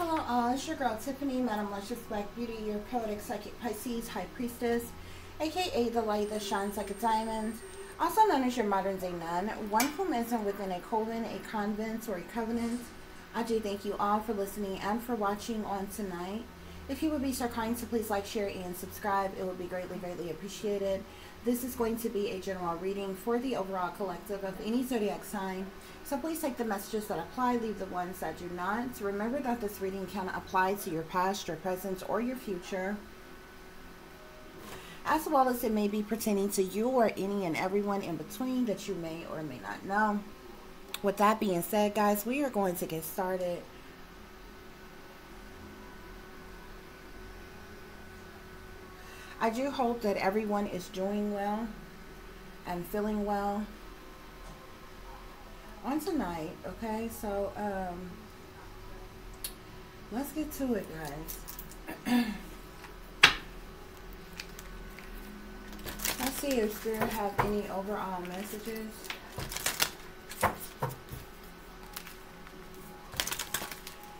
Hello all, it's your girl Tiffany, Madam Luscious Black Beauty, your poetic psychic Pisces High Priestess, aka the light that shines like a diamond, also known as your modern day nun, one whom isn't within a coven, a convent, or a covenant. I do thank you all for listening and for watching on tonight. If you would be so kind to please like, share, and subscribe, it would be greatly appreciated. This is going to be a general reading for the overall collective of any zodiac sign. So please take the messages that apply, leave the ones that do not. Remember that this reading can apply to your past, your present, or your future, as well as it may be pertaining to you or any and everyone in between that you may or may not know. With that being said, guys, we are going to get started. I do hope that everyone is doing well and feeling well on tonight. Okay, so let's get to it, guys. Let's see if Spirit have any overall messages.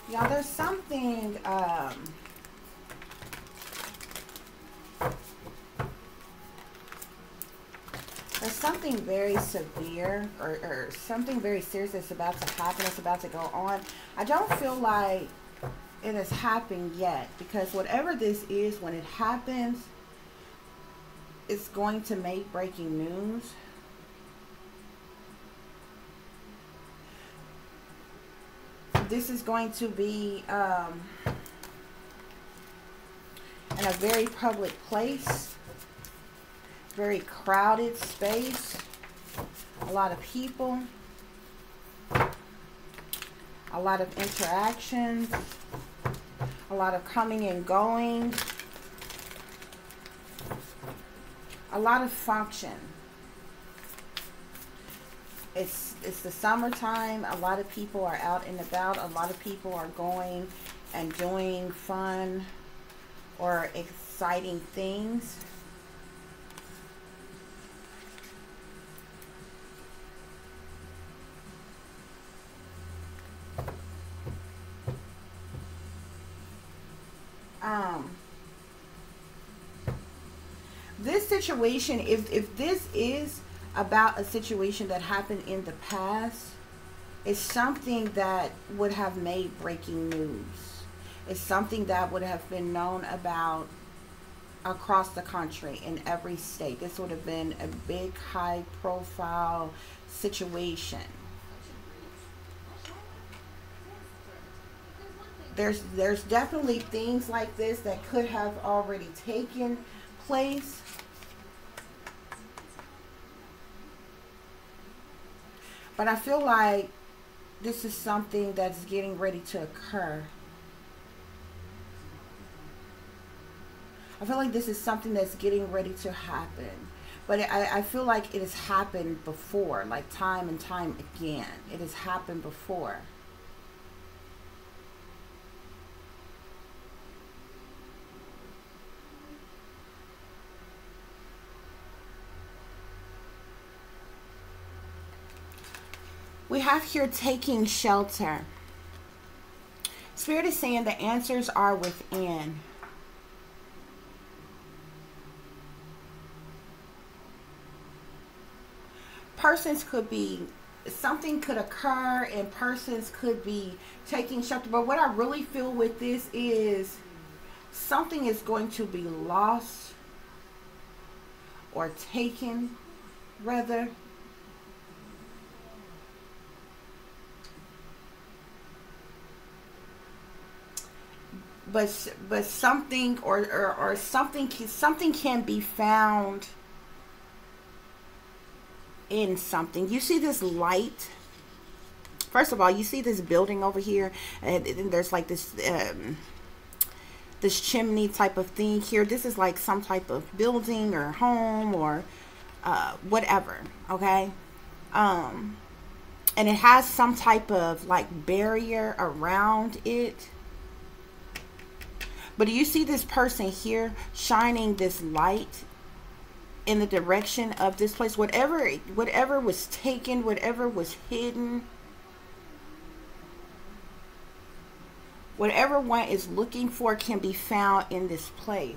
Y'all, there's something there's something very severe or something very serious that's about to happen, that's about to go on. I don't feel like it has happened yet, because whatever this is, when it happens, it's going to make breaking news. This is going to be in a very public place, very crowded space, a lot of people, a lot of interactions, a lot of coming and going, a lot of function. It's the summertime. A lot of people are out and about. A lot of people are going and doing fun or exciting things. This situation, if this is about a situation that happened in the past, it's something that would have made breaking news. It's something that would have been known about across the country, in every state. This would have been a big, high profile situation. There's definitely things like this that could have already taken place. But I feel like this is something that's getting ready to occur. I feel like this is something that's getting ready to happen. But I feel like it has happened before, like time and time again. It has happened before. We have here taking shelter. Spirit is saying the answers are within. Persons could be, something could occur and persons could be taking shelter. But what I really feel with this is something is going to be lost or taken, rather. But something or something can be found in something. You see this light. First of all, you see this building over here, and there's like this this chimney type of thing here. This is like some type of building or home or whatever. Okay, and it has some type of like barrier around it. But do you see this person here shining this light in the direction of this place? Whatever was taken, whatever was hidden, Whatever one is looking for can be found in this place.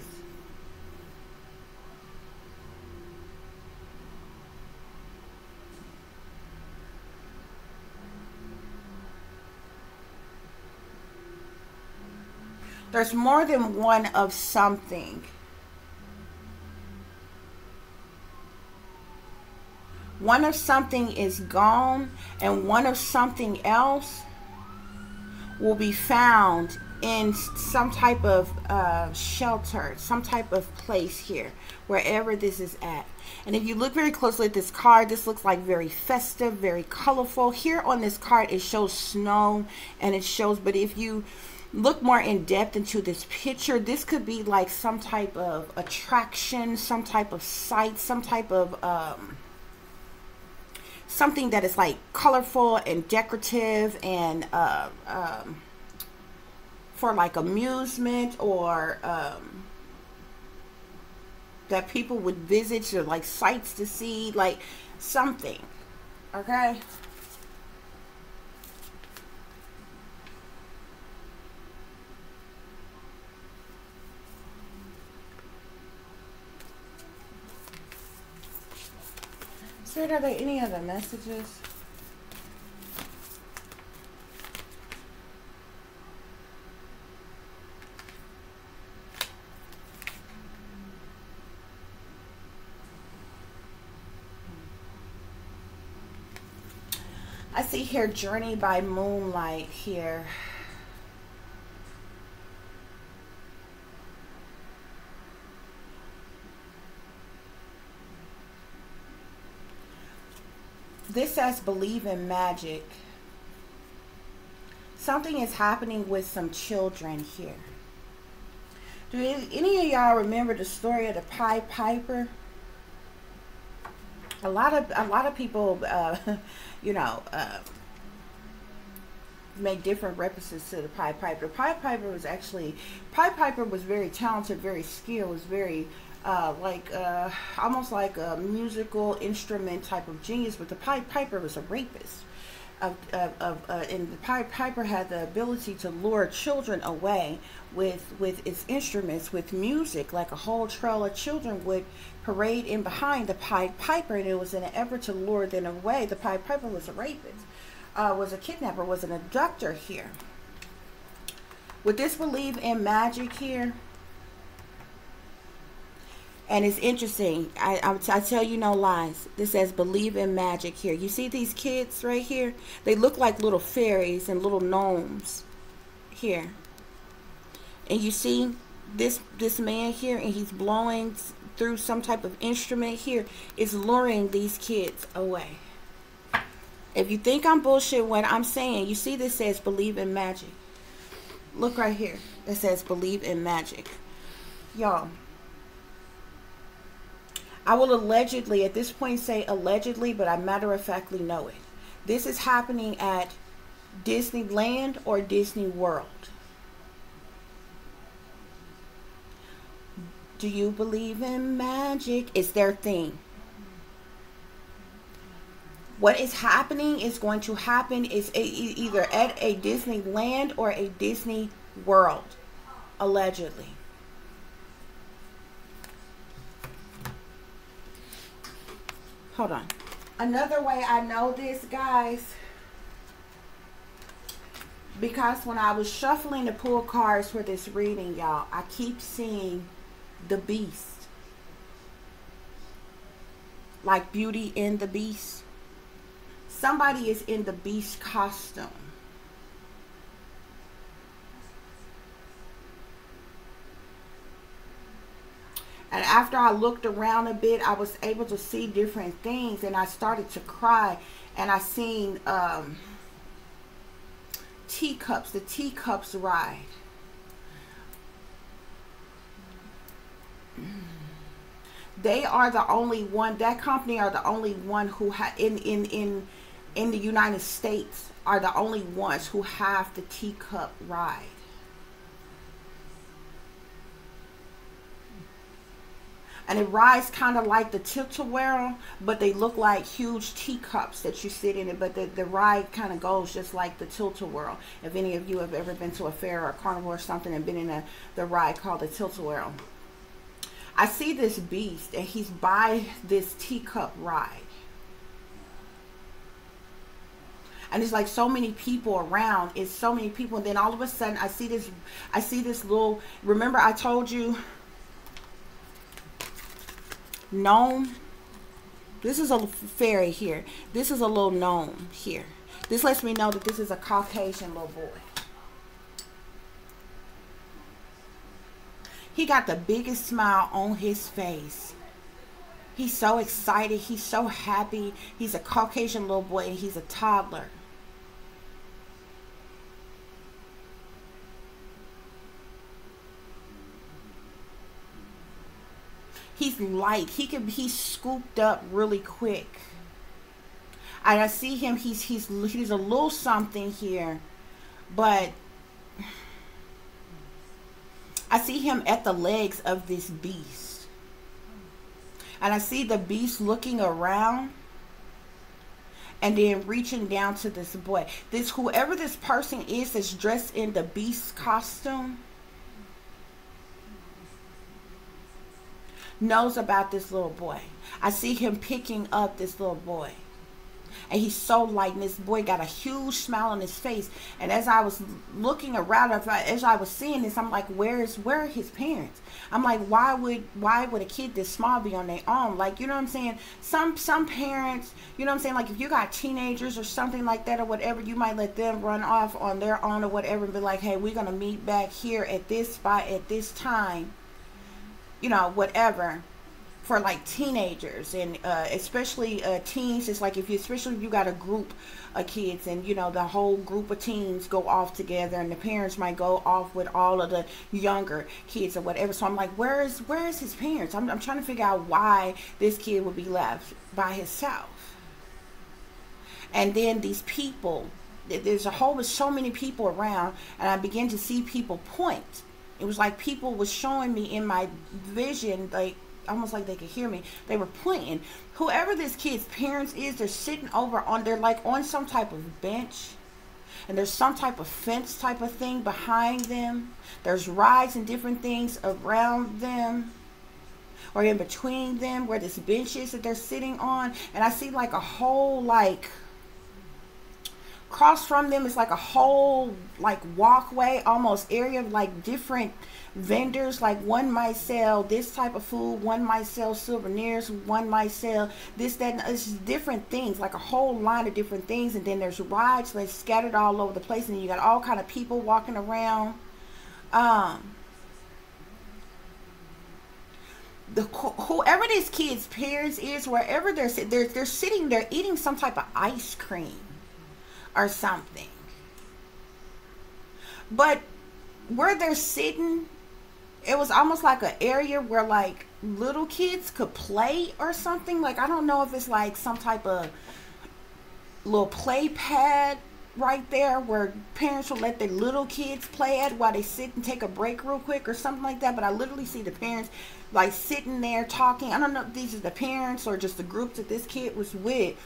There's more than one of something. One of something is gone, and one of something else will be found in some type of shelter, some type of place here, wherever this is at. And if you look very closely at this card, this looks like very festive, very colorful. Here on this card, it shows snow, and it shows, but if you look more in depth into this picture, this could be like some type of attraction, some type of sight, some type of something that is like colorful and decorative and for like amusement, or that people would visit, or like sights to see, like something. Okay. So are there any other messages? I see here Journey by Moonlight here. This says believe in magic. Something is happening with some children here. Do any of y'all remember the story of the Pied Piper? A lot of people, you know, made different references to the Pied Piper. The Pied Piper was actually, Pied Piper was very talented, very skilled, was very almost like a musical instrument type of genius. But the Pied Piper was a rapist. And the Pied Piper had the ability to lure children away with its instruments, with music. Like a whole trail of children would parade in behind the Pied Piper, and it was in an effort to lure them away. The Pied Piper was a rapist, was a kidnapper, was an abductor here. Would this believe in magic here? And it's interesting. I tell you no lies. This says believe in magic here. You see these kids right here? They look like little fairies and little gnomes here. And you see this man here, and he's blowing through some type of instrument here. Is luring these kids away. If you think I'm bullshit when I'm saying, you see this says believe in magic. Look right here. It says believe in magic. Y'all, I will allegedly, at this point say allegedly, but I matter of factly know it. This is happening at Disneyland or Disney World. Do you believe in magic? It's their thing. What is happening is going to happen is either at a Disneyland or a Disney World, allegedly. Hold on. Another way I know this, guys, because when I was shuffling to pull cards for this reading, y'all, I keep seeing the Beast. Like Beauty and the Beast. Somebody is in the Beast costume. And after I looked around a bit, I was able to see different things, and I started to cry. And I seen teacups, the teacups ride. They are the only one, that company are the only one who in the United States are the only ones who have the teacup ride. And it rides kind of like the tilt-a-whirl, but they look like huge teacups that you sit in it. But the ride kind of goes just like the tilt-a-whirl. If any of you have ever been to a fair or a carnival or something and been in the ride called the tilt-a-whirl. I see this beast, and he's by this teacup ride. And it's like so many people around. It's so many people. And then all of a sudden, I see this little, remember I told you, gnome. This is a fairy here. This is a little gnome here. This lets me know that this is a Caucasian little boy. He got the biggest smile on his face. He's so excited. He's so happy. He's a Caucasian little boy, and he's a toddler. He's light. He's scooped up really quick. And I see him. He's a little something here, but I see him at the legs of this beast. And I see the beast looking around and then reaching down to this boy. Whoever this person is that's dressed in the beast costume knows about this little boy. I see him picking up this little boy. And he's so light, and this boy got a huge smile on his face. And as I was looking around, as I was seeing this, I'm like, where are his parents? I'm like, why would a kid this small be on their own? Like, you know what I'm saying? Some parents, you know what I'm saying? Like, if you got teenagers or something like that or whatever, you might let them run off on their own or whatever and be like, hey, we're gonna meet back here at this spot at this time, you know, whatever. For like teenagers, and especially teens. It's like especially if you got a group of kids, and you know the whole group of teens go off together, and the parents might go off with all of the younger kids or whatever. So I'm like, where is his parents? I'm trying to figure out why this kid would be left by himself. And then these people, there's so many people around, and I began to see people point. It was like people was showing me in my vision, like almost like they could hear me. They were pointing. Whoever this kid's parents is, they're sitting over on, they're like on some type of bench, and there's some type of fence type of thing behind them. There's rides and different things around them or in between them where this bench is that they're sitting on. And I see like a whole, like across from them is like a whole like walkway almost area of like different vendors. Like one might sell this type of food, one might sell souvenirs, one might sell this, that, and it's different things, like a whole line of different things. And then there's rides that's scattered all over the place, and you got all kind of people walking around. Whoever this kid's parents is, wherever they're sitting, they're eating some type of ice cream or something. But where they're sitting, it was almost like an area where like little kids could play or something. Like, I don't know if it's like some type of little play pad right there where parents will let their little kids play at while they sit and take a break real quick or something like that. But I literally see the parents like sitting there talking. I don't know if these are the parents or just the groups that this kid was with,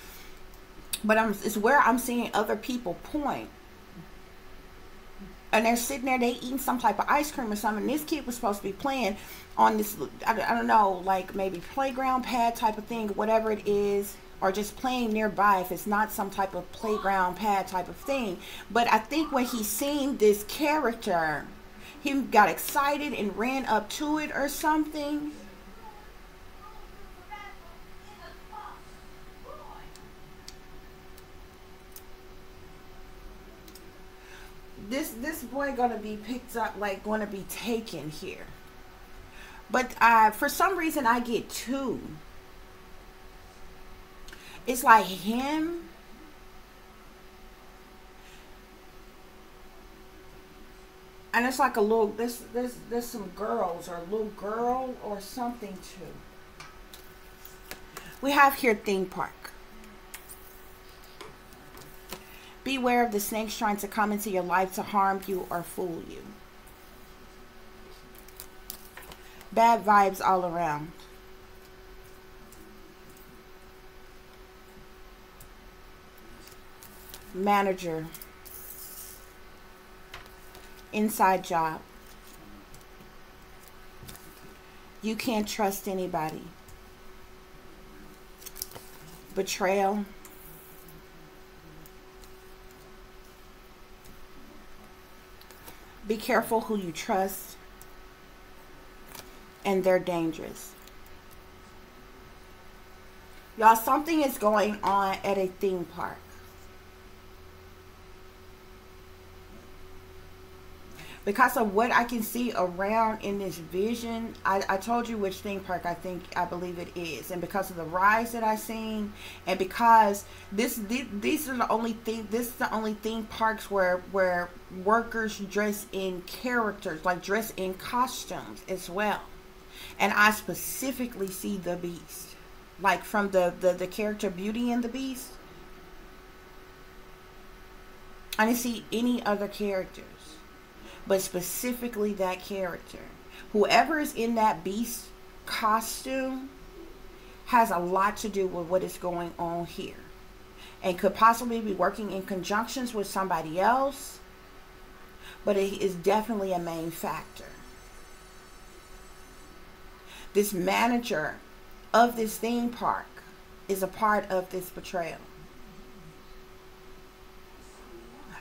but it's where I'm seeing other people point. And they're sitting there, they eating some type of ice cream or something. And this kid was supposed to be playing on this, I don't know, like maybe playground pad type of thing, whatever it is, or just playing nearby if it's not some type of playground pad type of thing. But I think when he seen this character, he got excited and ran up to it or something. This boy gonna be picked up, like gonna be taken here. But for some reason I get two. It's like him and it's like a little, there's some girls or a little girl or something too. We have here theme park. Beware of the snakes trying to come into your life to harm you or fool you. Bad vibes all around. manager, inside job. You can't trust anybody. Betrayal. Be careful who you trust. And they're dangerous. Y'all, something is going on at a theme park. Because of what I can see around in this vision, I told you which theme park I believe it is. And because of the rides that I've seen, and because these are the only theme parks where workers dress in characters, like dress in costumes as well. And I specifically see the Beast. Like from the character Beauty and the Beast. I didn't see any other characters. But specifically that character. Whoever is in that Beast costume has a lot to do with what is going on here. And could possibly be working in conjunctions with somebody else. But it is definitely a main factor. This manager of this theme park is a part of this betrayal.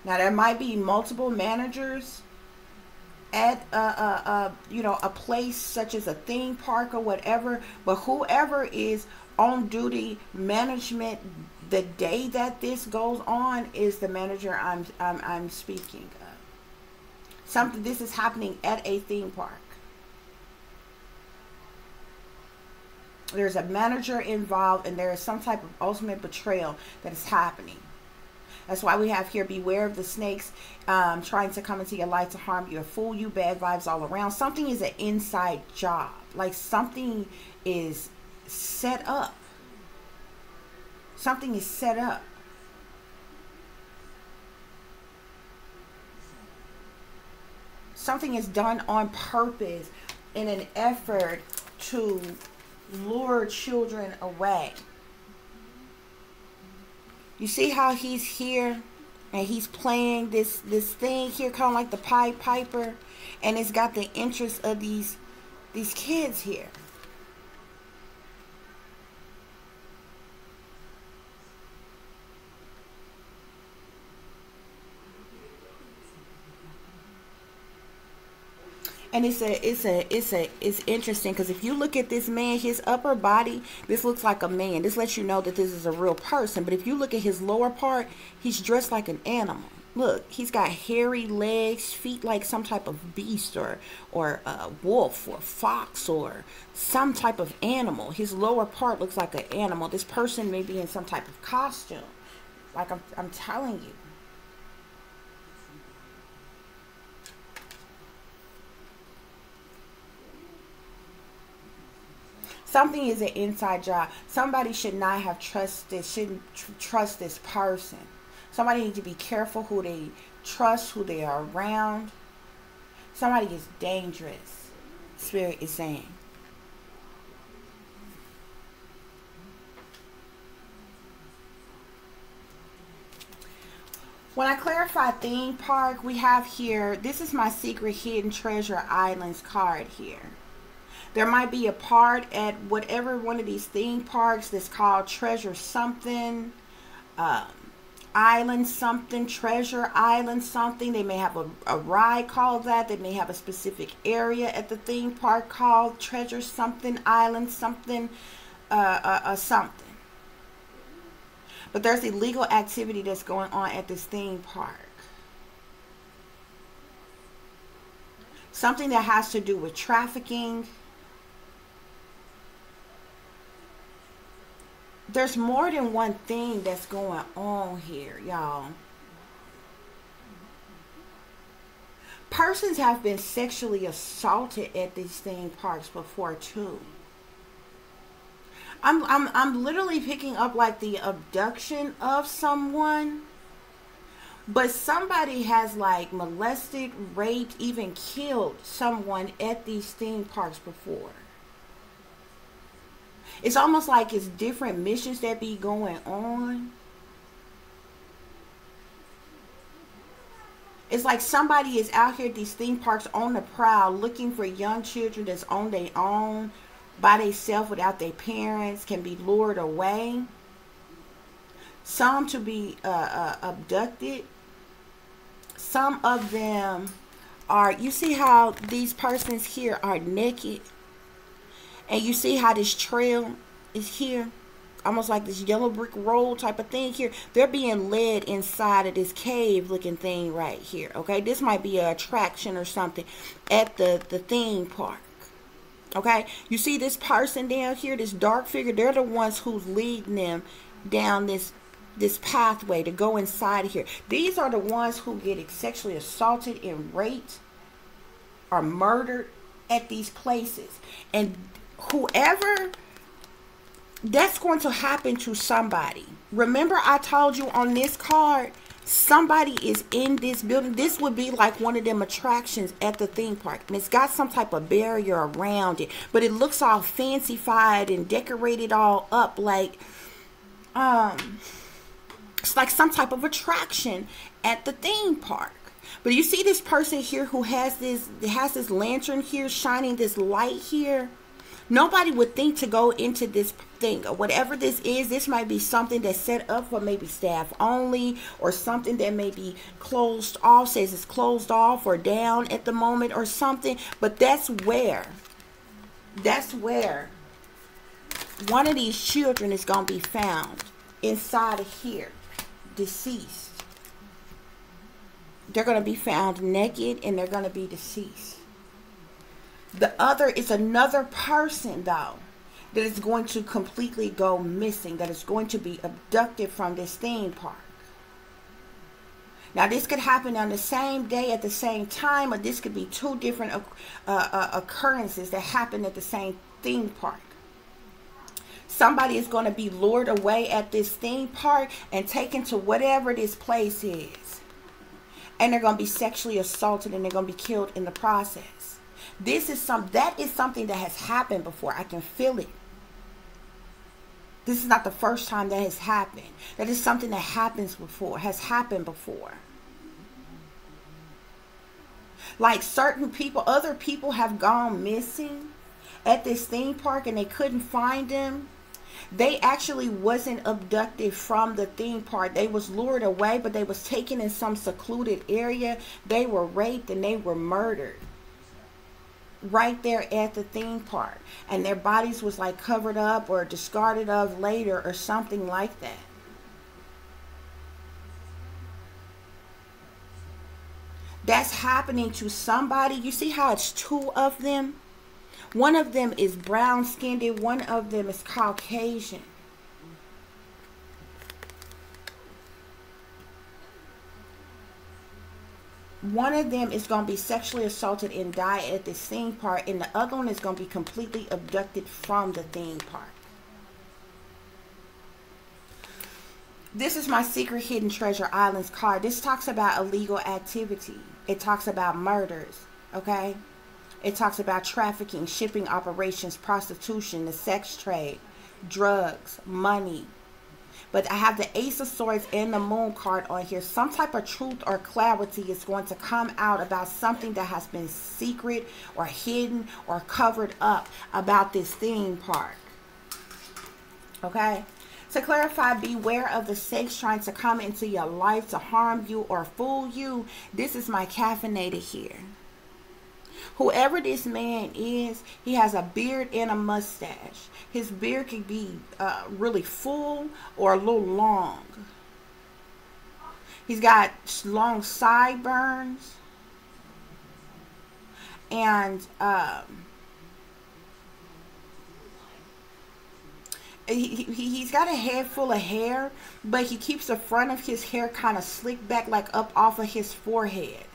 Now there might be multiple managers at a place such as a theme park or whatever, but whoever is on duty management the day that this goes on is the manager I'm speaking of. This is happening at a theme park. There's a manager involved, and there is some type of ultimate betrayal that is happening. That's why we have here, beware of the snakes trying to come into your life to harm you or fool you, bad vibes all around. Something is an inside job. Like something is set up. Something is set up. Something is done on purpose in an effort to lure children away. You see how he's here and he's playing this thing here, kind of like the Pied Piper, and it's got the interest of these kids here. And it's interesting because if you look at this man, his upper body, this looks like a man. This lets you know that this is a real person. But if you look at his lower part, he's dressed like an animal. Look, he's got hairy legs, feet like some type of beast or a wolf or fox or some type of animal. His lower part looks like an animal. This person may be in some type of costume. Like I'm telling you. Something is an inside job. Somebody should not have shouldn't trust this person. Somebody needs to be careful who they trust, who they are around. Somebody is dangerous, Spirit is saying. When I clarify theme park, we have here, this is my Secret Hidden Treasure Islands card here. There might be a part at whatever one of these theme parks that's called Treasure something, Island something, Treasure Island something. They may have a ride called that. They may have a specific area at the theme park called Treasure something, Island something, something. But there's illegal activity that's going on at this theme park. Something that has to do with trafficking. There's more than one thing that's going on here, y'all. Persons have been sexually assaulted at these theme parks before too. I'm literally picking up like the abduction of someone, but somebody has like molested, raped, even killed someone at these theme parks before. It's almost like it's different missions that be going on. It's like somebody is out here at these theme parks on the prowl looking for young children that's on their own, by themselves, without their parents, can be lured away. Some to be abducted. Some of them are, you see how these persons here are naked, and you see how this trail is here, almost like this yellow brick road type of thing here. They're being led inside of this cave looking thing right here. Okay, this might be an attraction or something at the theme park. Okay, you see this person down here, this dark figure, they're the ones who's leading them down this pathway to go inside of here. These are the ones who get sexually assaulted and raped or murdered at these places. And whoever, that's going to happen to somebody. Remember I told you on this card, somebody is in this building. This would be like one of them attractions at the theme park. And it's got some type of barrier around it. But it looks all fancified and decorated all up like, it's like some type of attraction at the theme park. But you see this person here who has this lantern here, shining this light here. Nobody would think to go into this thing, or whatever this is. This might be something that's set up for maybe staff only, or something that may be closed off, says it's closed off or down at the moment or something. But that's where one of these children is going to be found, inside of here, deceased. They're going to be found naked, and they're going to be deceased. The other is another person, though, that is going to completely go missing, that is going to be abducted from this theme park. Now, this could happen on the same day at the same time, or this could be two different occurrences that happen at the same theme park. Somebody is going to be lured away at this theme park and taken to whatever this place is. And they're going to be sexually assaulted, and they're going to be killed in the process. That is something that has happened before. I can feel it. This is not the first time that has happened. That is something that has happened before. Like certain people, other people have gone missing at this theme park, and they couldn't find them. They actually wasn't abducted from the theme park. They was lured away, but they was taken in some secluded area. They were raped and they were murdered right there at the theme park. And their bodies was like covered up or discarded of later or something like that. That's happening to somebody. You see how it's two of them? One of them is brown skinned, one of them is Caucasian. One of them is going to be sexually assaulted and die at the theme park, and the other one is going to be completely abducted from the theme park. This is my Secret Hidden Treasure Islands card. This talks about illegal activity. It talks about murders, okay? It talks about trafficking, shipping operations, prostitution, the sex trade, drugs, money. But I have the Ace of Swords and the Moon card on here. Some type of truth or clarity is going to come out about something that has been secret or hidden or covered up about this theme park. Okay? To clarify, beware of the sex trying to come into your life to harm you or fool you. This is my caffeinated here. Whoever this man is, he has a beard and a mustache. His beard could be really full or a little long. He's got long sideburns. And he's got a head full of hair, but he keeps the front of his hair kind of slicked back, like up off of his forehead.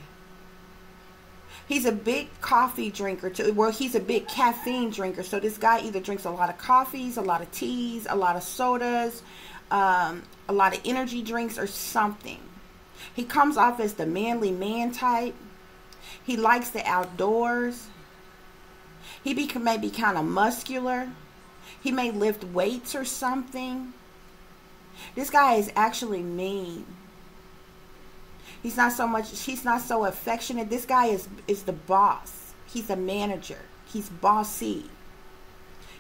He's a big coffee drinker too. Well, he's a big caffeine drinker. So this guy either drinks a lot of coffees, a lot of teas, a lot of sodas, a lot of energy drinks or something. He comes off as the manly man type. He likes the outdoors. He may be kind of muscular. He may lift weights or something. This guy is actually mean. He's not so affectionate. This guy is the boss. He's a manager. He's bossy.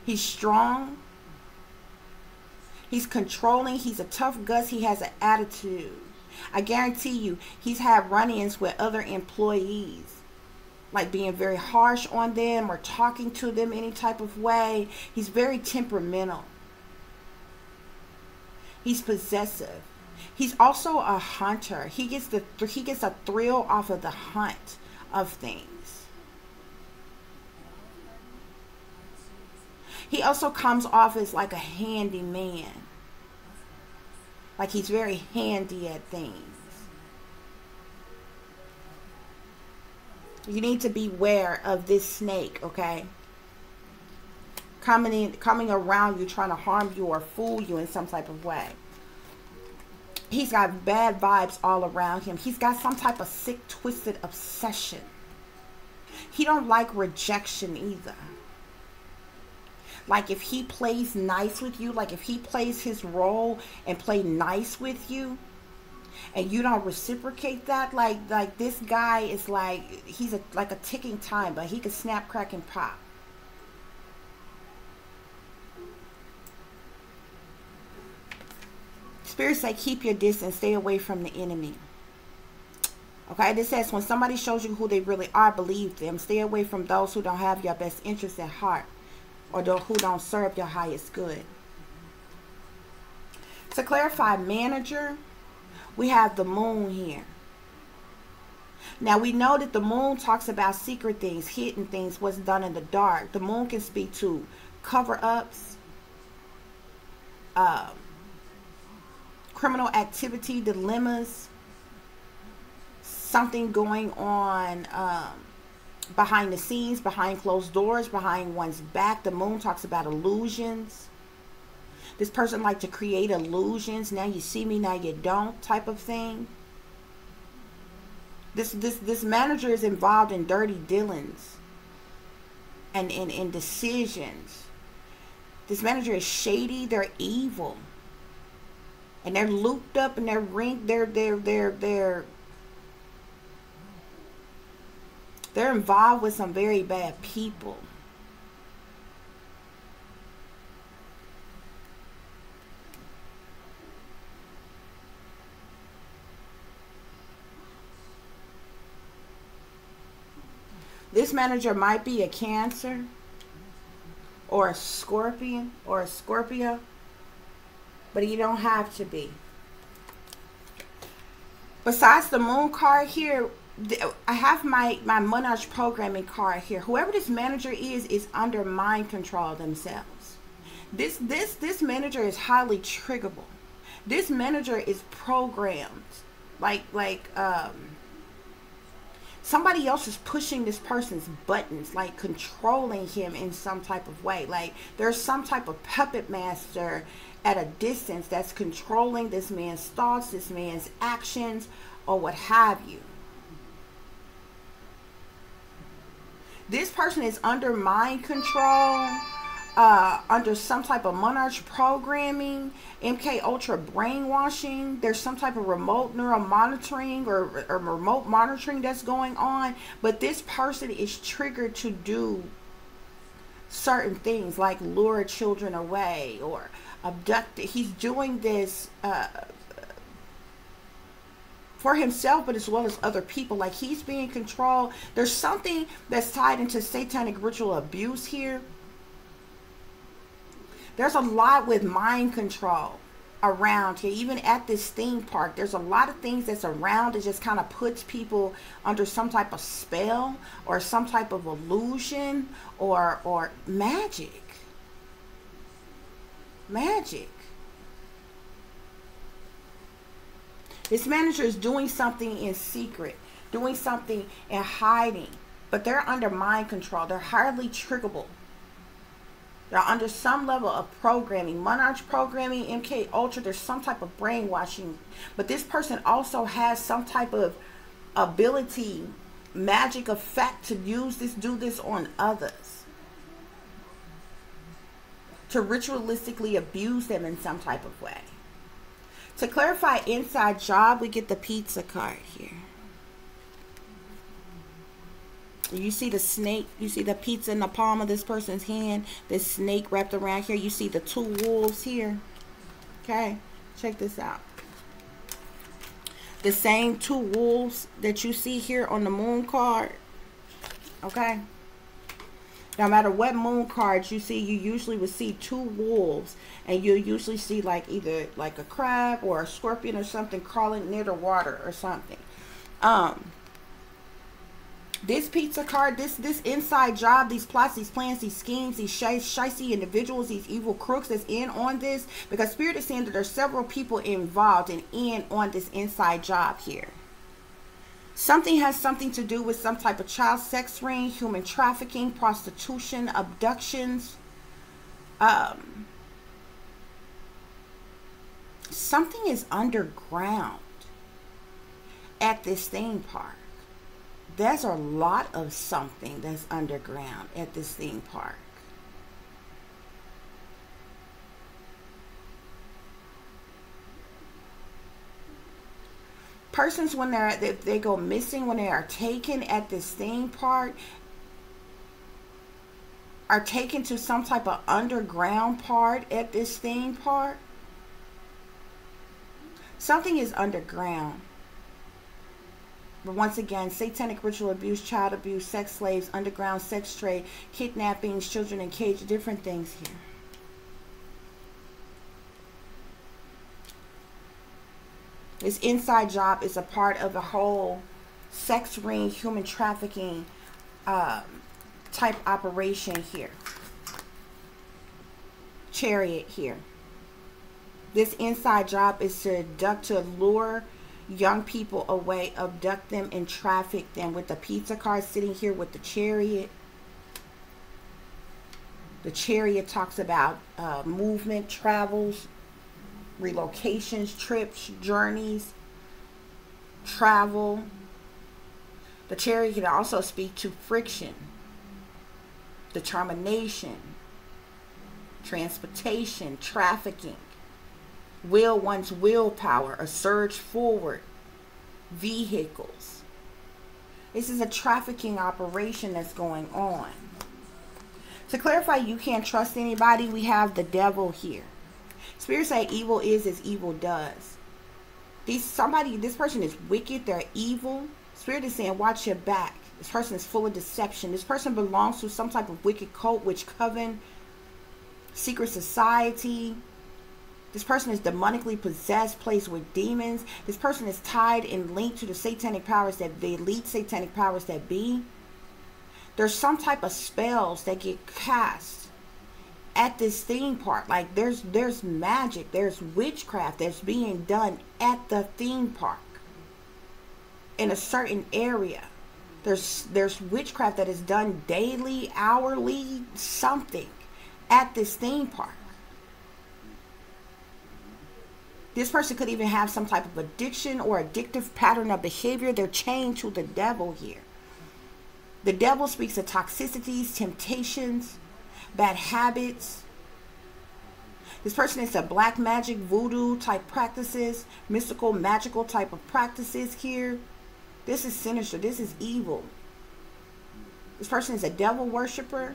He's strong. He's controlling. He's a tough guts. He has an attitude. I guarantee you, he's had run-ins with other employees, like being very harsh on them or talking to them any type of way. He's very temperamental. He's possessive. He's also a hunter. He gets a thrill off of the hunt of things. He also comes off as like a handy man. Like he's very handy at things. You need to beware of this snake, okay? Coming around you, trying to harm you or fool you in some type of way. He's got bad vibes all around him. He's got some type of sick, twisted obsession. He don't like rejection either. Like if he plays nice with you, like if he plays his role and play nice with you, and you don't reciprocate that, like this guy is like, he's like a ticking time, but he could snap, crack, and pop. Spirit say, keep your distance, stay away from the enemy. Okay, this says, when somebody shows you who they really are, believe them. Stay away from those who don't have your best interest at heart, or who don't serve your highest good. To clarify manager, we have the moon here. Now we know that the moon talks about secret things, hidden things, what's done in the dark. The moon can speak to cover-ups, criminal activity, dilemmas, something going on behind the scenes, behind closed doors, behind one's back. The moon talks about illusions. This person likes to create illusions. Now you see me, now you don't, type of thing. This manager is involved in dirty dealings and in decisions. This manager is shady. They're evil, and they're looped up and they're involved with some very bad people. This manager might be a Cancer or a Scorpion or a Scorpio, but you don't have to be. Besides the moon card here, I have my Monarch programming card here. Whoever this manager is under mind control themselves. This manager is highly triggerable. This manager is programmed like somebody else is pushing this person's buttons, like controlling him in some type of way. Like there's some type of puppet master at a distance that's controlling this man's thoughts, this man's actions, or what have you. This person is under mind control, under some type of Monarch programming, MK Ultra brainwashing. There's some type of remote neural monitoring or remote monitoring that's going on. But this person is triggered to do certain things, like lure children away or abduct. He's doing this for himself, but as well as other people. Like he's being controlled. There's something that's tied into satanic ritual abuse here. There's a lot with mind control around here. Even at this theme park, there's a lot of things that's around that just kind of puts people under some type of spell or some type of illusion or magic. Magic. This manager is doing something in secret, doing something in hiding, but they're under mind control. They're highly triggerable. They're under some level of programming, Monarch programming, MK Ultra. There's some type of brainwashing, but this person also has some type of ability, magic effect to use this, do this on others, to ritualistically abuse them in some type of way, To clarify inside job, we get the pizza card here. You see the snake, you see the pizza in the palm of this person's hand, this snake wrapped around here. You see the two wolves here. Okay, check this out. The same two wolves that you see here on the moon card. Okay. No matter what moon cards you see, you usually would see two wolves, and you'll usually see like either like a crab or a scorpion or something crawling near the water or something. This pizza card, this inside job, these plots, these plans, these schemes, these shicey individuals, these evil crooks that's in on this, because Spirit is saying that there's several people involved and in on this inside job here. Something has something to do with some type of child sex ring, human trafficking, prostitution, abductions. Something is underground at this theme park. There's a lot of something that's underground at this theme park. Persons, when they go missing, when they are taken at this theme park, are taken to some type of underground part at this theme park. Something is underground. But once again, satanic ritual abuse, child abuse, sex slaves, underground sex trade, kidnappings, children in cage, different things here. This inside job is a part of the whole sex ring, human trafficking type operation here. Chariot here. This inside job is to lure young people away, abduct them, and traffic them, with the pizza card sitting here with the chariot. The chariot talks about movement, travels, relocations, trips, journeys, travel. The chariot can also speak to friction, determination, transportation, trafficking, one's willpower, a surge forward, vehicles. This is a trafficking operation that's going on. To clarify, you can't trust anybody, we have the devil here. Spirit say evil is as evil does. This person is wicked, they're evil. Spirit is saying watch your back. This person is full of deception. This person belongs to some type of wicked cult, witch coven, secret society. This person is demonically possessed, placed with demons. This person is tied and linked to the satanic powers that the elite satanic powers that be. There's some type of spells that get cast at this theme park. Like there's magic, there's witchcraft that's being done at the theme park in a certain area. There's witchcraft that is done daily, hourly, something at this theme park. This person could even have some type of addiction or addictive pattern of behavior. They're chained to the devil here. The devil speaks of toxicities, temptations, bad habits. This person is a black magic, voodoo type practices, mystical, magical type of practices here. This is sinister. This is evil. This person is a devil worshiper.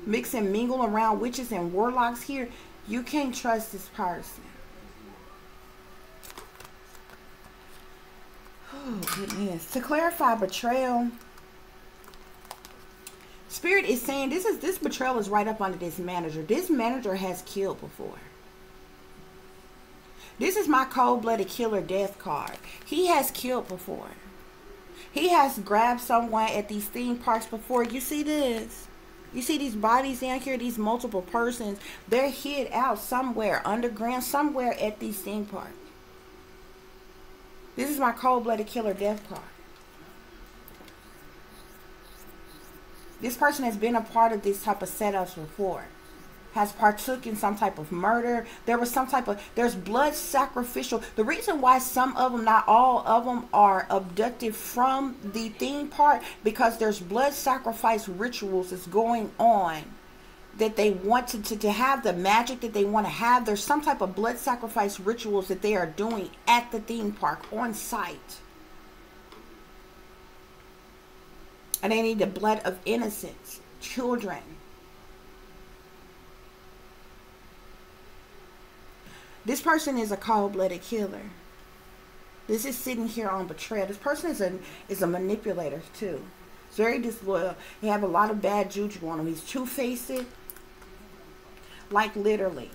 Mix and mingle around witches and warlocks here. You can't trust this person. Oh, goodness. To clarify betrayal, Spirit is saying this betrayal is right up under this manager. This manager has killed before. This is my cold-blooded killer death card. He has killed before. He has grabbed someone at these theme parks before. You see this? You see these bodies down here, these multiple persons. They're hid out somewhere, underground, somewhere at these theme parks. This is my cold-blooded killer death card. This person has been a part of these type of setups before. Has partook in some type of murder. There's blood sacrificial. The reason why some of them, not all of them, are abducted from the theme park, because there's blood sacrifice rituals that's going on that they want to have, the magic that they want to have. There's some type of blood sacrifice rituals that they are doing at the theme park on site. And they need the blood of innocents, children. This person is a cold-blooded killer. This is sitting here on betrayal. This person is a manipulator too. He's very disloyal. He have a lot of bad juju on him. He's two-faced. Like literally.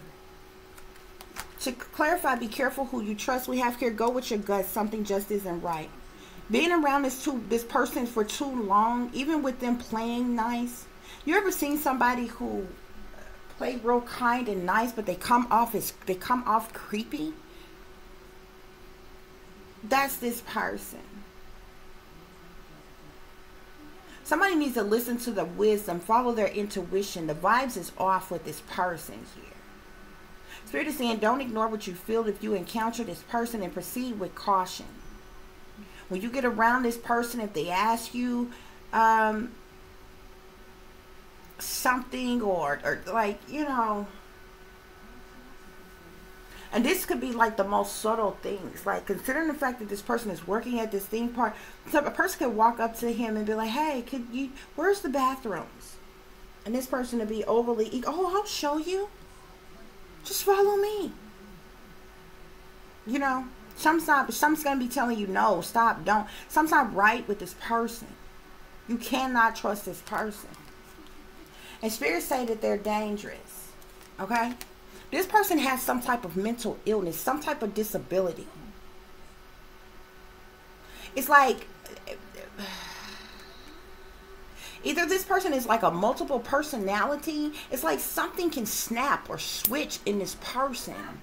To clarify, be careful who you trust. We have here, go with your gut. Something just isn't right. Being around this person for too long, even with them playing nice. You ever seen somebody who play real kind and nice, but they come off creepy? That's this person. Somebody needs to listen to the wisdom, follow their intuition. The vibes is off with this person here. Spirit is saying, don't ignore what you feel if you encounter this person, and proceed with caution. When you get around this person, if they ask you something or like, you know, and this could be like the most subtle things, like considering the fact that this person is working at this theme park, so a person could walk up to him and be like, hey, where's the bathrooms? And this person to be overly eager, oh, I'll show you, just follow me. You know, someone's gonna be telling you no, stop, don't. Something's not right with this person. You cannot trust this person. And spirits say that they're dangerous. Okay? This person has some type of mental illness, some type of disability. It's like either this person is like a multiple personality. It's like something can snap or switch in this person.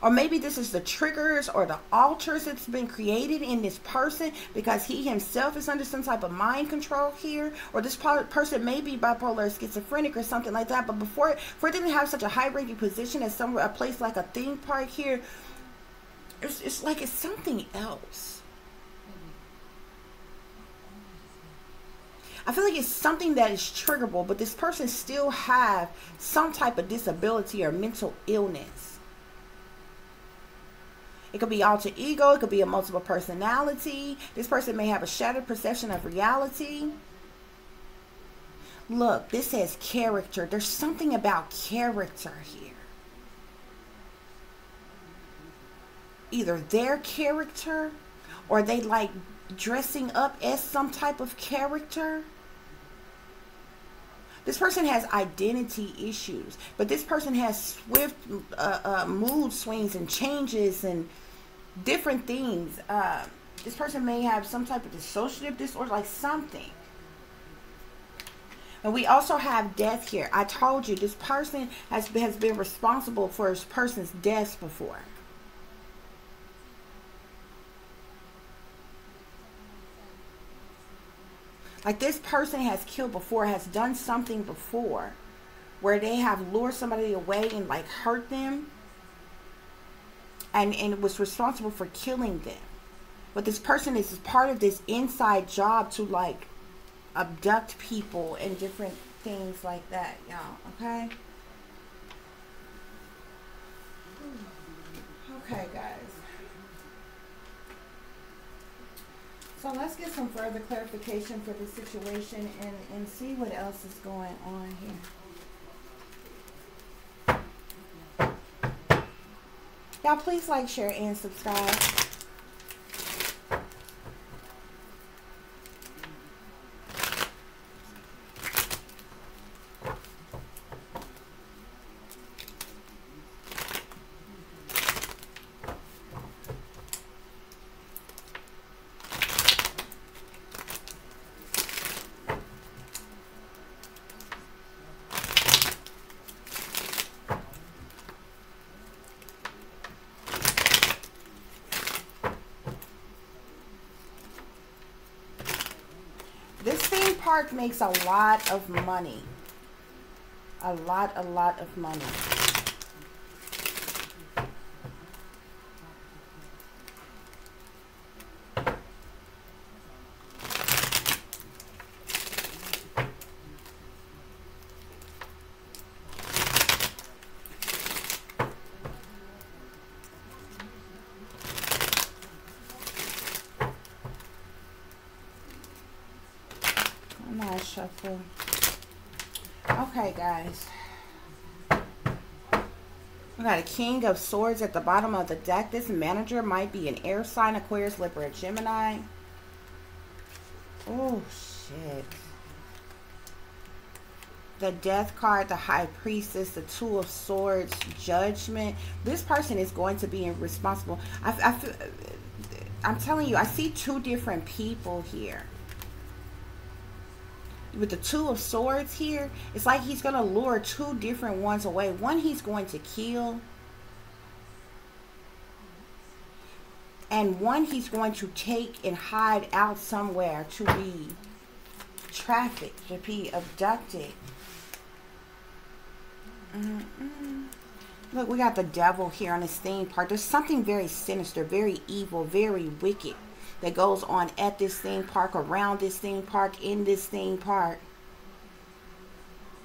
Or maybe this is the triggers or the altars that's been created in this person because he himself is under some type of mind control here. Or this person may be bipolar or schizophrenic or something like that. But before they didn't have such a high-ranking position as a place like a theme park here, it's like it's something else. I feel like it's something that is triggerable, but this person still have some type of disability or mental illness. It could be alter ego. It could be a multiple personality. This person may have a shattered perception of reality. Look, this says character. There's something about character here. Either their character or they like dressing up as some type of character. This person has identity issues, but this person has swift mood swings and changes and different things. This person may have some type of dissociative disorder, like something. And we also have death here. I told you this person has been responsible for this person's deaths before. Like this person has killed before, has done something before where they have lured somebody away and like hurt them and was responsible for killing them. But this person is part of this inside job to like abduct people and different things like that, y'all. Okay? Okay, guys. So let's get some further clarification for the situation and see what else is going on here. Y'all please like, share, and subscribe. This theme park makes a lot of money. A lot of money. I'm not shuffle. Okay, guys. We got a King of Swords at the bottom of the deck. This manager might be an air sign, Aquarius, Libra, Gemini. Oh, shit. The Death card, the High Priestess, the Two of Swords, Judgment. This person is going to be responsible. I'm telling you, I see two different people here. With the Two of Swords here, it's like he's going to lure two different ones away. One he's going to kill. And one he's going to take and hide out somewhere to be trafficked, to be abducted. Look, we got the Devil here on this theme part. There's something very sinister, very evil, very wicked that goes on at this theme park, around this theme park, in this theme park.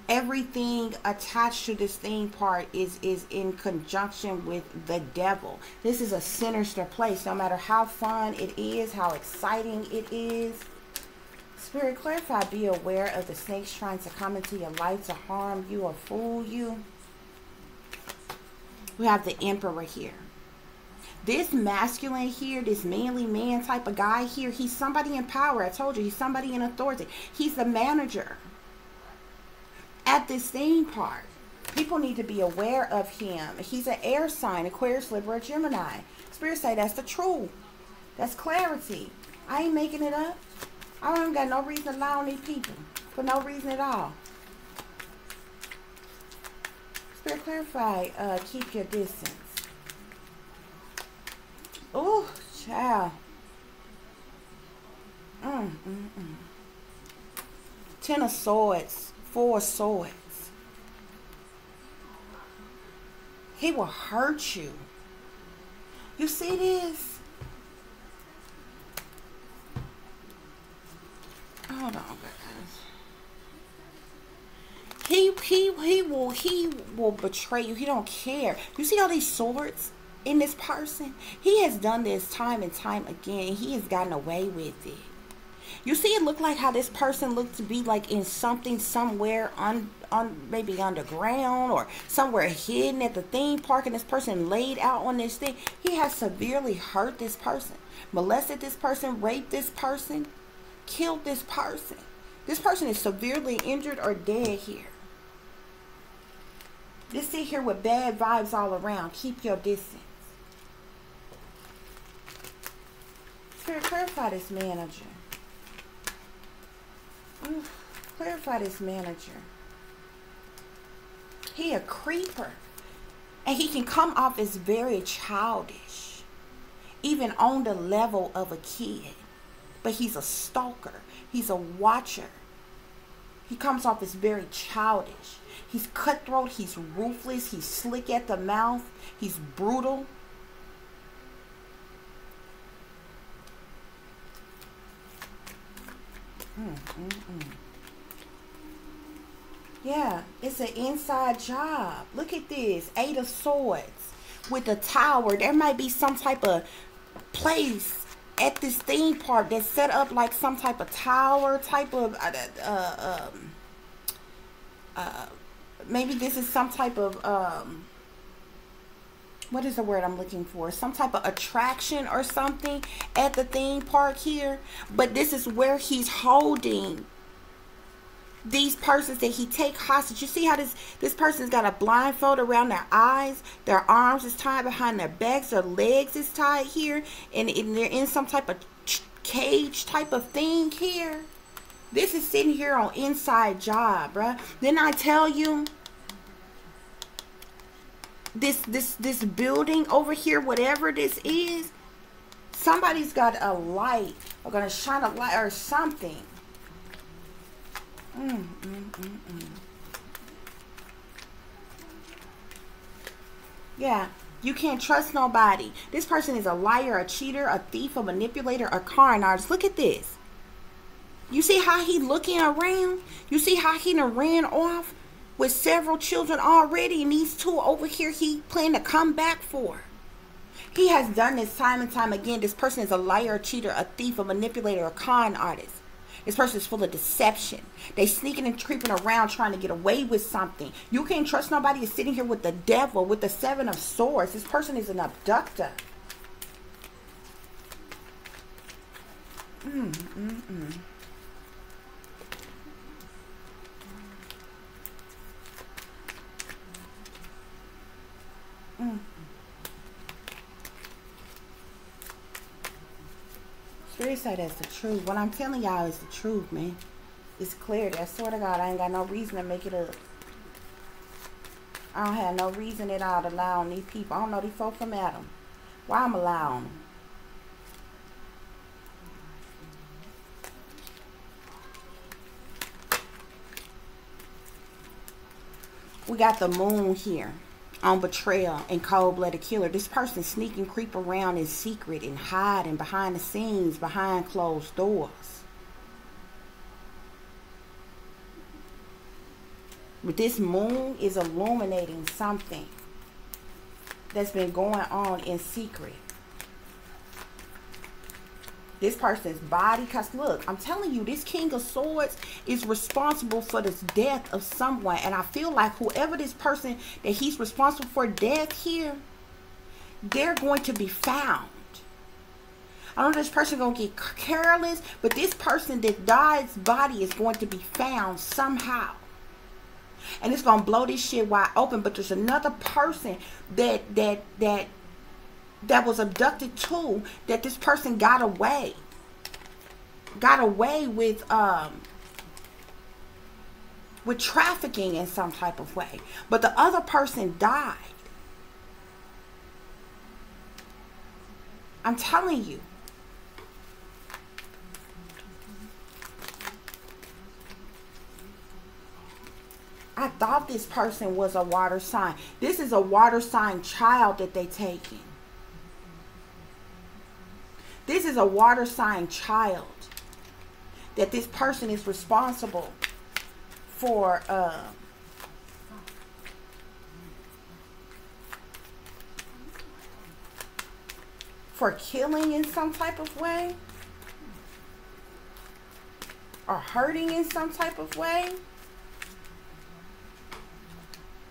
Everything attached to this theme park is in conjunction with the devil. This is a sinister place, no matter how fun it is, how exciting it is. Spirit, clarify, be aware of the snakes trying to come into your life to harm you or fool you. We have the Emperor here. This masculine here, this manly man type of guy here, he's somebody in power. I told you, he's somebody in authority. He's the manager at this theme park. People need to be aware of him. He's an air sign, Aquarius, Libra, Gemini. Spirit say that's the truth. That's clarity. I ain't making it up. I don't got no reason to lie on these people. For no reason at all. Spirit, clarify, keep your distance. Oh, child. Ten of Swords. Four of Swords. He will hurt you. You see this? Hold on, guys. He will betray you. He don't care. You see all these swords in this person? He has done this time and time again. He has gotten away with it. You see it look like how this person looked to be like in something somewhere on maybe underground or somewhere hidden at the theme park, and this person laid out on this thing. He has severely hurt this person, molested this person, raped this person, killed this person. This person is severely injured or dead here. Just sit here with bad vibes all around. Keep your distance. Spirit, clarify this manager. Clarify this manager. He a creeper. And he can come off as very childish. Even on the level of a kid. But he's a stalker. He's a watcher. He comes off as very childish. He's cutthroat. He's ruthless. He's slick at the mouth. He's brutal. Yeah, it's an inside job. Look at this. 8 of Swords with the tower. There might be some type of place at this theme park that's set up like some type of tower, type of maybe this is some type of what is the word I'm looking for? Some type of attraction or something at the theme park here. But this is where he's holding these persons that he take hostage. You see how this person's got a blindfold around their eyes, their arms is tied behind their backs, their legs is tied here, and they're in some type of cage type of thing here. This is sitting here on inside job, bruh. Then I tell you, this building over here, whatever this is, somebody's got a light or gonna shine a light or something. Yeah, you can't trust nobody. This person is a liar, a cheater, a thief, a manipulator, a con artist. Look at this. You see how he looking around? You see how he done ran off with several children already, and these two over here he planned to come back for. He has done this time and time again. This person is a liar, a cheater, a thief, a manipulator, a con artist. This person is full of deception. They sneaking and creeping around trying to get away with something. You can't trust nobody. Is sitting here with the devil, with the 7 of Swords. This person is an abductor. Spirit say that's the truth. What I'm telling y'all is the truth, man. It's clear. I swear to God, I ain't got no reason to make it up. I don't have no reason at all to lie on these people. I don't know these folk from Adam. Why I'm allowing them? We got the moon here on betrayal and cold-blooded killer. This person sneak and creep around in secret and hiding behind the scenes, behind closed doors. But this moon is illuminating something that's been going on in secret. This person's body, because look, I'm telling you, this King of Swords is responsible for this death of someone. And I feel like whoever this person that he's responsible for death here, they're going to be found. I don't know if this person going to get careless, but this person that died's body is going to be found somehow. And it's going to blow this shit wide open. But there's another person that was abducted too, that this person got away with trafficking in some type of way, but the other person died. I'm telling you. I thought this person was a water sign. This is a water sign child that they taking. This is a water sign child that this person is responsible for killing in some type of way, or hurting in some type of way.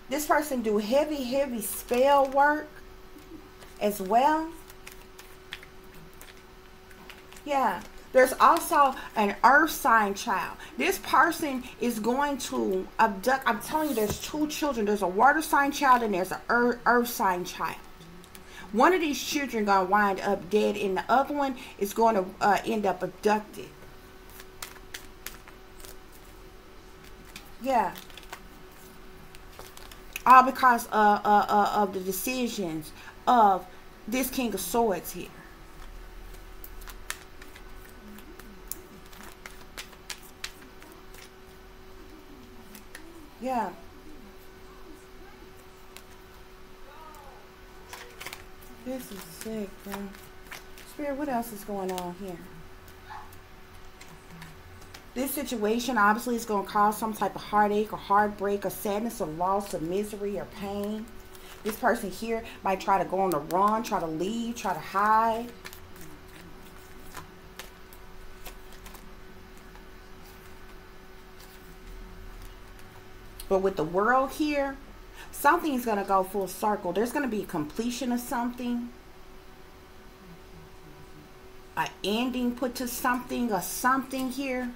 This person do heavy spell work as well. Yeah. There's also an earth sign child. This person is going to abduct. I'm telling you, there's 2 children. There's a water sign child and there's an earth sign child. One of these children going to wind up dead and the other one is going to end up abducted. Yeah. All because of the decisions of this King of Swords here. Yeah. This is sick, bro. Spirit, what else is going on here? This situation obviously is going to cause some type of heartache or heartbreak or sadness or loss or misery or pain. This person here might try to go on the run, try to leave, try to hide. But with the world here, something is going to go full circle. There's going to be a completion of something. An ending put to something or something here.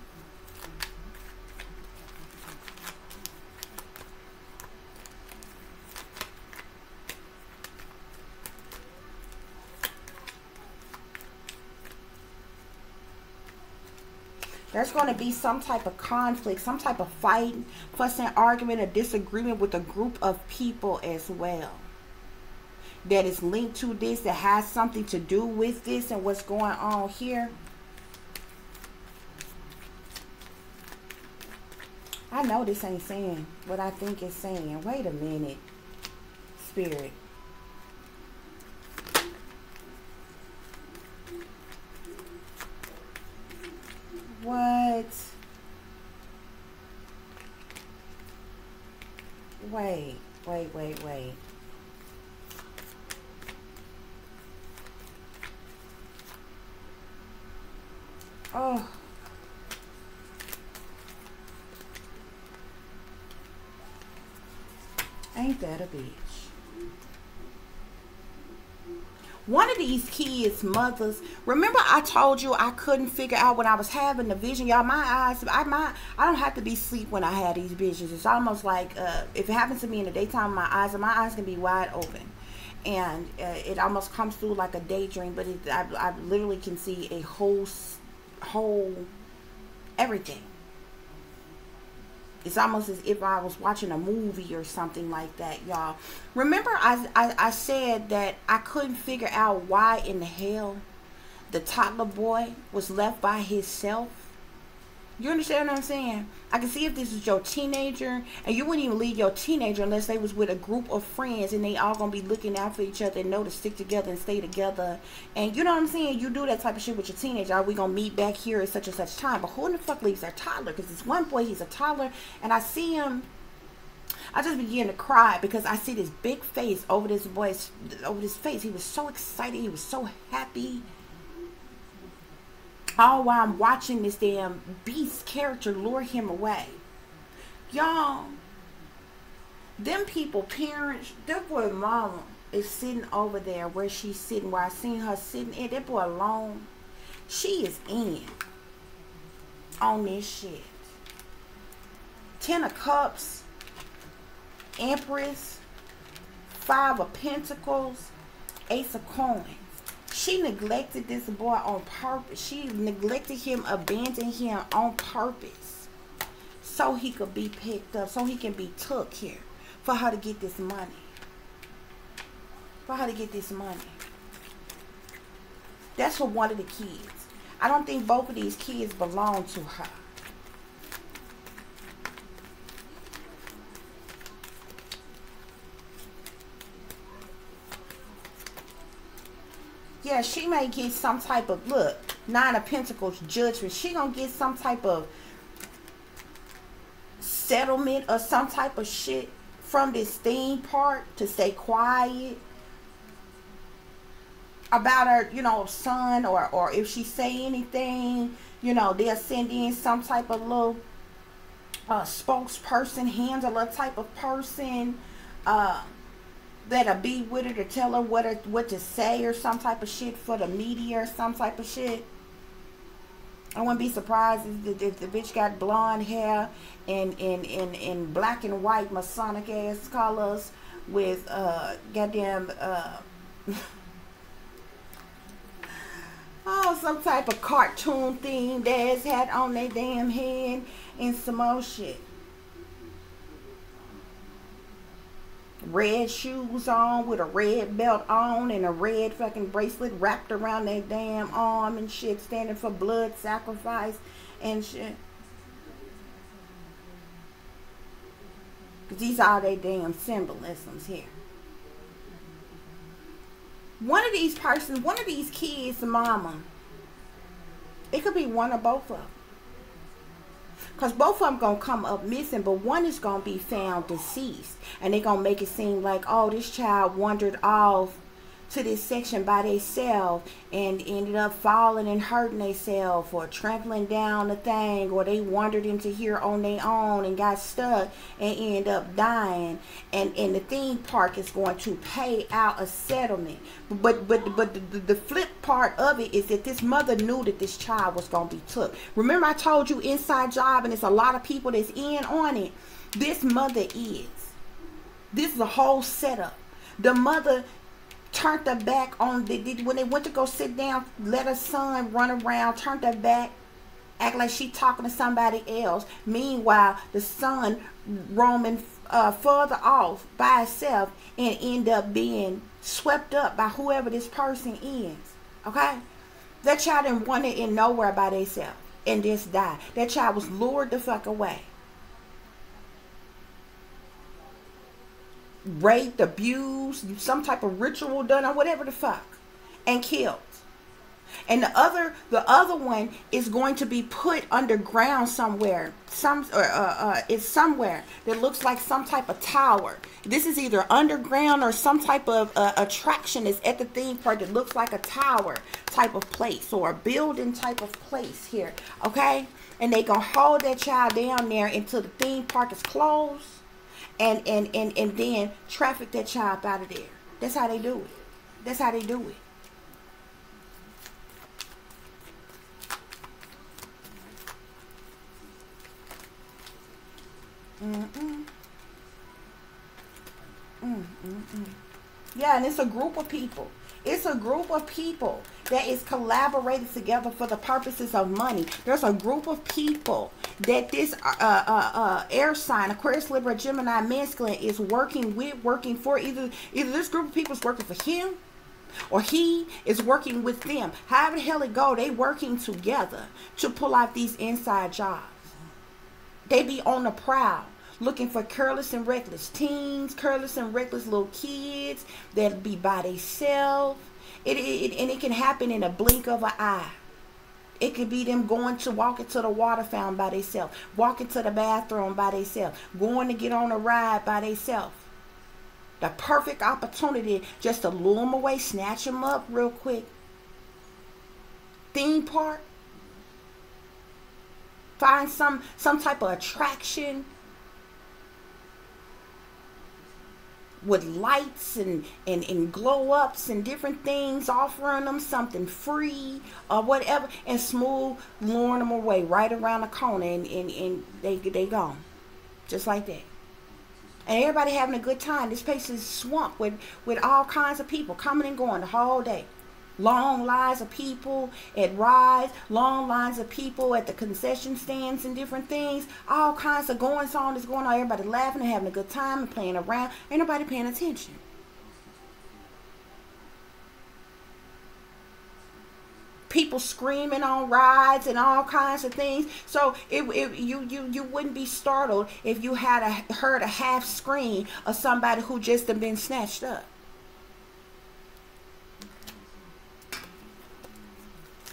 There's going to be some type of conflict, some type of fight, fussing, argument, or disagreement with a group of people as well. That is linked to this, that has something to do with this and what's going on here. I know this ain't saying what I think it's saying. Wait a minute, Spirit. What? Wait. Oh. Ain't that a bitch? One of these kids' mothers, remember I told you I couldn't figure out when I was having the vision, y'all, my eyes, I don't have to be asleep when I have these visions. It's almost like, if it happens to me in the daytime, my eyes can be wide open. And it almost comes through like a daydream, but I literally can see a whole everything. It's almost as if I was watching a movie or something like that, y'all. Remember I said that I couldn't figure out why in the hell the toddler boy was left by himself? You understand what I'm saying? I can see if this is your teenager, and you wouldn't even leave your teenager unless they was with a group of friends and they all gonna be looking out for each other and know to stick together and stay together. And you know what I'm saying? You do that type of shit with your teenager. Are we gonna meet back here at such and such time? But who in the fuck leaves their toddler? Because this one boy, he's a toddler, and I see him. I just begin to cry because I see this big face over this boy's, over his face. He was so excited. He was so happy. All while I'm watching this damn beast character lure him away. Y'all, them people, parents, that boy mama is sitting over there where she's sitting, where I seen her sitting in. That boy alone. She is in on this shit. 10 of Cups, Empress, 5 of Pentacles, Ace of Coins. She neglected this boy on purpose. She neglected him, abandoned him on purpose. So he could be picked up. So he can be took here. For her to get this money. For her to get this money. That's for one of the kids. I don't think both of these kids belong to her. Yeah, she may get some type of, look, 9 of Pentacles, judgment. She gonna get some type of settlement or some type of shit from this theme park to stay quiet about her, you know, son, or if she say anything, you know, they'll send in some type of little spokesperson, handler type of person, that'll be with her to tell her what to say or some type of shit for the media or some type of shit. I wouldn't be surprised if the bitch got blonde hair and in black and white Masonic ass colors with goddamn oh, some type of cartoon theme that's had on their damn head and some more shit. Red shoes on with a red belt on and a red fucking bracelet wrapped around their damn arm and shit, standing for blood sacrifice and shit. Cause these are they damn symbolisms here. One of these persons, one of these kids' mama, it could be one or both of them. Because both of them going to come up missing, but one is going to be found deceased. And they're going to make it seem like, oh, this child wandered off to this section by themselves and ended up falling and hurting themselves or trampling down the thing, or they wandered into here on their own and got stuck and end up dying. And the theme park is going to pay out a settlement. But the flip part of it is that this mother knew that this child was going to be took. Remember I told you inside job, and it's a lot of people that's in on it. This mother is. This is a whole setup. The mother turned her back on when they went to go sit down, let her son run around, turned her back, act like she talking to somebody else. Meanwhile, the son roaming further off by itself and end up being swept up by whoever this person is. Okay? That child didn't want it in nowhere by themselves and just die. That child was lured the fuck away. Raped, abused, some type of ritual done or whatever the fuck, and killed. And the other one is going to be put underground somewhere. It's somewhere that looks like some type of tower. This is either underground or some type of attraction that's at the theme park that looks like a tower type of place or a building type of place here. Okay, and they gonna hold that child down there until the theme park is closed. and then traffic that child out of there. That's how they do it. That's how they do it. Yeah, and it's a group of people. It's a group of people that is collaborating together for the purposes of money. There's a group of people that this air sign, Aquarius, Libra, Gemini, masculine, is working with, working for. Either this group of people is working for him, or he is working with them. However the hell it go, they working together to pull out these inside jobs. They be on the prowl, looking for careless and reckless teens, careless and reckless little kids that be by themselves. And it can happen in a blink of an eye. It could be them walking to the water fountain by themselves, walking to the bathroom by themselves, going to get on a ride by themselves. The perfect opportunity just to lure them away, snatch them up real quick. Theme park. Find some type of attraction with lights and glow ups and different things, offering them something free or whatever, and smooth luring them away right around the corner, and they gone. Just like that. And everybody having a good time. This place is swamped with all kinds of people coming and going the whole day. Long lines of people at rides, long lines of people at the concession stands and different things. All kinds of goings on is going on. Everybody laughing and having a good time and playing around. Ain't nobody paying attention. People screaming on rides and all kinds of things. So you wouldn't be startled if you had heard a half scream of somebody who just have been snatched up.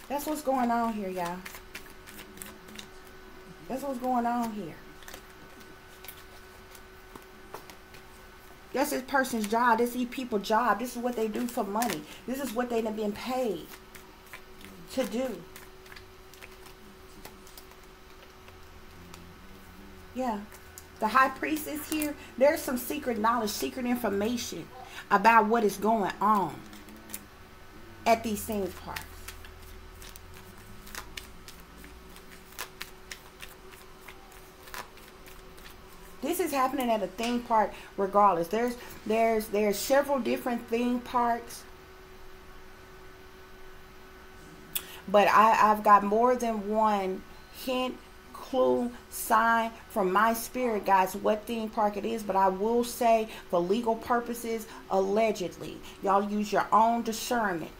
That's what's going on here, y'all. That's what's going on here. That's this person's job. This is people's job. This is what they do for money. This is what they've been paid to do. Yeah. The high priestess here, there's some secret knowledge, secret information about what is going on at these theme parks. This is happening at a theme park regardless. There's several different theme parks. But I've got more than one hint, clue, sign from my spirit guides what theme park it is. But I will say, for legal purposes, allegedly. Y'all use your own discernment.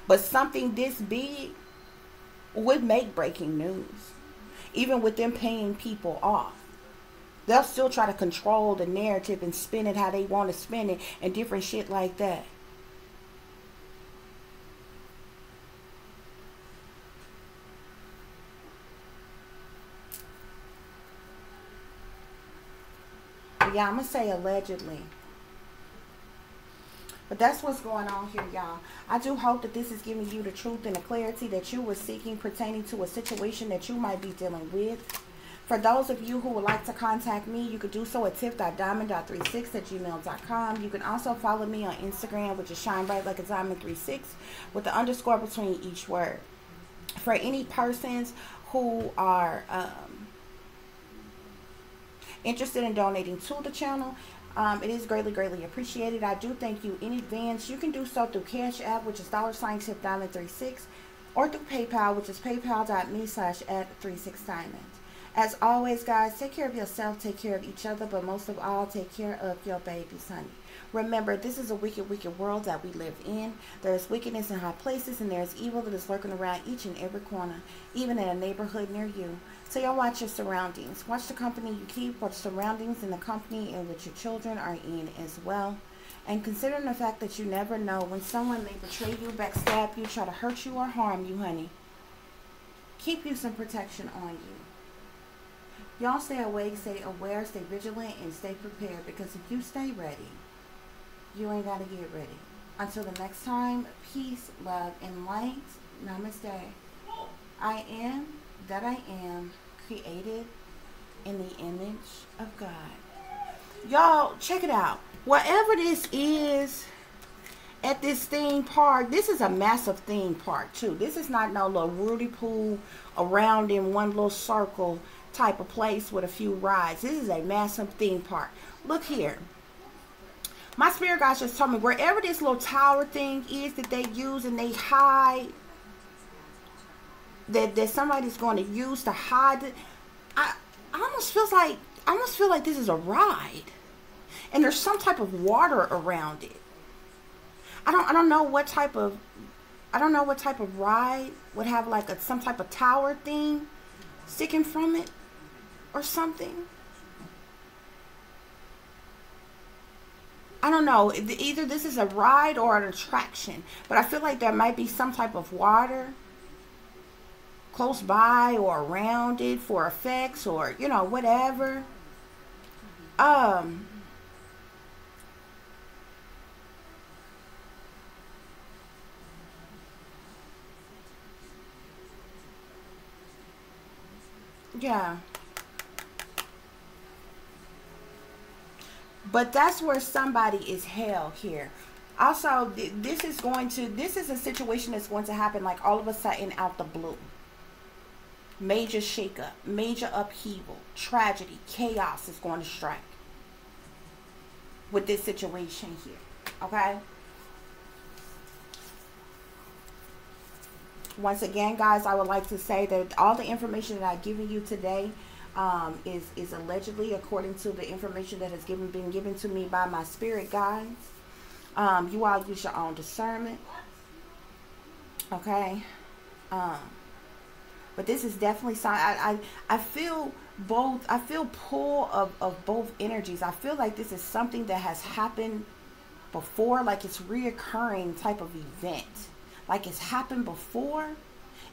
But something this big would make breaking news. Even with them paying people off. They'll still try to control the narrative and spin it how they want to spin it and different shit like that. Yeah, I'm going to say allegedly. But that's what's going on here, y'all. I do hope that this is giving you the truth and the clarity that you were seeking pertaining to a situation that you might be dealing with. For those of you who would like to contact me, you could do so at tiff.diamond.36@gmail.com. You can also follow me on Instagram, which is Shine Bright Like a Diamond 36, with the underscore between each word. For any persons who are interested in donating to the channel, it is greatly appreciated. I do thank you in advance. You can do so through Cash App, which is $tiffdiamond36, or through PayPal, which is paypal.me/@36diamond. As always, guys, take care of yourself, take care of each other, but most of all, take care of your babies, honey. Remember, this is a wicked world that we live in. There's wickedness in high places, and there's evil that is lurking around each and every corner, even in a neighborhood near you. So y'all watch your surroundings. Watch the company you keep, watch surroundings in the company in which your children are in as well. And considering the fact that you never know when someone may betray you, backstab you, try to hurt you, or harm you, honey, keep you some protection on you. Y'all stay awake, stay aware, stay vigilant, and stay prepared. Because if you stay ready, you ain't got to get ready. Until the next time, peace, love, and light. Namaste. I am that I am, created in the image of God. Y'all, check it out. Whatever this is at this theme park, this is a massive theme park too. This is not no little Rudy pool around in one little circle type of place with a few rides. This is a massive theme park. Look here. My spirit guys just told me wherever this little tower thing is that they use and they hide, that somebody's going to use to hide it. I almost feel like this is a ride, and there's some type of water around it. I don't know what type of ride would have like some type of tower thing sticking from it or something. I don't know. Either this is a ride or an attraction, but I feel like there might be some type of water close by or around it for effects, or you know, whatever. Yeah. But that's where somebody is held here. Also, this is a situation that's going to happen like all of a sudden out the blue. Major shakeup, major upheaval, tragedy, chaos is going to strike with this situation here. Okay? Once again, guys, I would like to say that all the information that I've given you today is allegedly according to the information that has been given to me by my spirit guides. You all use your own discernment. Okay? But this is definitely something. I feel both. I feel pull of both energies. I feel like this is something that has happened before, like it's reoccurring type of event. Like it's happened before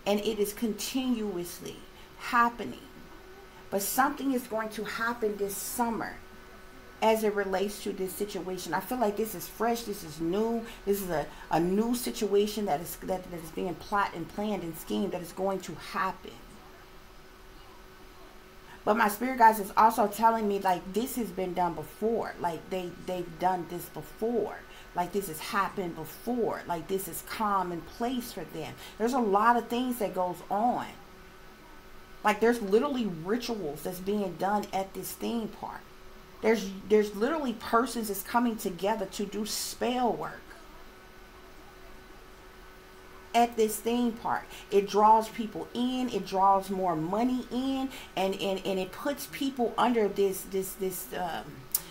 and it is continuously happening. But something is going to happen this summer as it relates to this situation. I feel like this is fresh. This is new. This is a new situation that is being plotted and planned and schemed that is going to happen. But my spirit guys is also telling me like this has been done before. Like they've done this before. Like this has happened before. Like this is commonplace for them. There's a lot of things that goes on. Like there's literally rituals that's being done at this theme park. There's literally persons that's coming together to do spell work at this theme park. It draws people in, it draws more money in, and it puts people under this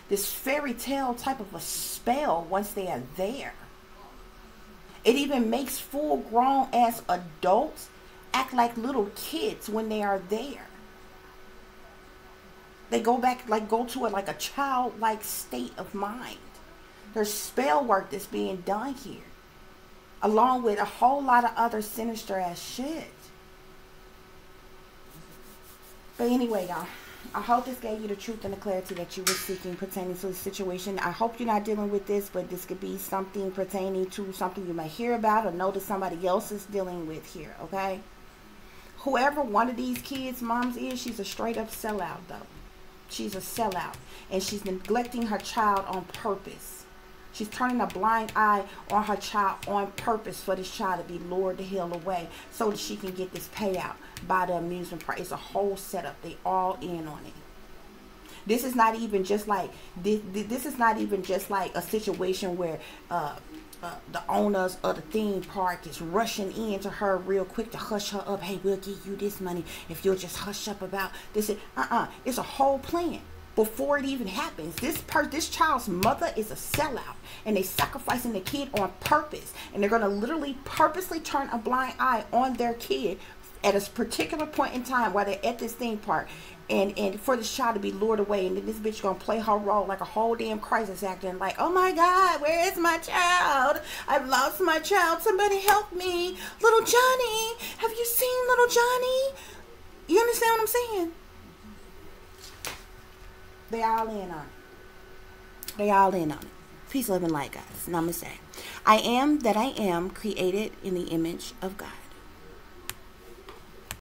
fairy tale type of a spell once they are there. It even makes full grown ass adults act like little kids when they are there. They go back, go to a childlike state of mind. There's spell work that's being done here, along with a whole lot of other sinister ass shit. But anyway, y'all, I hope this gave you the truth and the clarity that you were seeking pertaining to the situation. I hope you're not dealing with this, but this could be something pertaining to something you may hear about or know that somebody else is dealing with here, okay? Whoever one of these kids' moms is, she's a straight up sellout, though. She's a sellout, and she's neglecting her child on purpose. She's turning a blind eye on her child on purpose for this child to be lured the hell away so that she can get this payout by the amusement park. It's a whole setup. They all in on it. This is not even just like this is not even just like a situation where the owners of the theme park is rushing into her real quick to hush her up. Hey, we'll give you this money if you'll just hush up about this. It's a whole plan before it even happens. This child's mother is a sellout, and they sacrificing the kid on purpose, and they're going to literally purposely turn a blind eye on their kid at a particular point in time while they're at this theme park, and for this child to be lured away, and then this bitch gonna play her role like a whole damn crisis actor, and like, oh my God, where is my child? I've lost my child. Somebody help me. Little Johnny. Have you seen little Johnny? You understand what I'm saying? They all in on it. They all in on it. Peace, love, and light, guys. Namaste. I am that I am, created in the image of God.